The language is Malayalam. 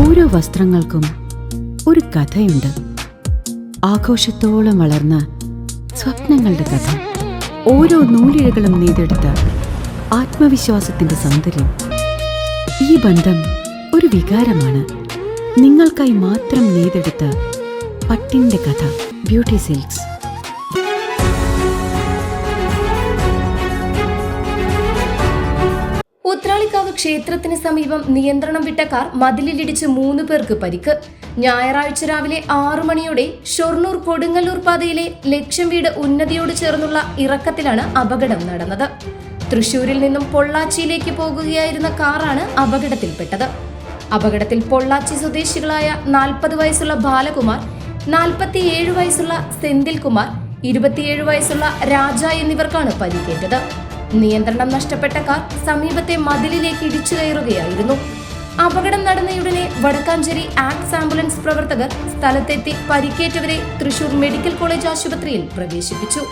ഓരോ വസ്ത്രങ്ങൾക്കും ഒരു കഥയുണ്ട്. ആഘോഷത്തോളം വളർന്ന സ്വപ്നങ്ങളുടെ കഥ. ഓരോ നൂലിഴകളും നെയ്തെടുത്ത ആത്മവിശ്വാസത്തിന്റെ സൗന്ദര്യം. ഈ ബന്ധം ഒരു വികാരമാണ്. നിങ്ങൾക്കായി മാത്രം നെയ്തെടുത്ത പട്ടിന്റെ കഥ. Beauty silks. ഉത്രാളിക്കാവ് ക്ഷേത്രത്തിന് സമീപം നിയന്ത്രണം വിട്ട കാർ മതിലിലിടിച്ച് 3 പേർക്ക് പരിക്ക്. ഞായറാഴ്ച രാവിലെ 6 മണിയോടെ ഷൊർണൂർ കൊടുങ്ങല്ലൂർ പാതയിലെ ലക്ഷ്യം വീട് ഉന്നതിയോട് ചേർന്നുള്ള ഇറക്കത്തിലാണ് അപകടം നടന്നത്. തൃശൂരിൽ നിന്നും പൊള്ളാച്ചിയിലേക്ക് പോകുകയായിരുന്ന കാറാണ് അപകടത്തിൽപ്പെട്ടത്. അപകടത്തിൽ പൊള്ളാച്ചി സ്വദേശികളായ 40 വയസ്സുള്ള ബാലകുമാർ, 47 വയസ്സുള്ള സെന്തിൽകുമാർ, 27 വയസ്സുള്ള രാജ എന്നിവർക്കാണ് പരിക്കേറ്റത്. നിയന്ത്രണം നഷ്ടപ്പെട്ട കാർ സമീപത്തെ മതിലിലേക്ക് ഇടിച്ചു കയറുകയായിരുന്നു. അപകടം നടന്നയുടനെ വടക്കാഞ്ചേരി ആക്ട്സ് ആംബുലൻസ് പ്രവർത്തകർ സ്ഥലത്തെത്തി പരിക്കേറ്റവരെ തൃശൂർ മെഡിക്കൽ കോളേജ് ആശുപത്രിയിൽ പ്രവേശിപ്പിച്ചു.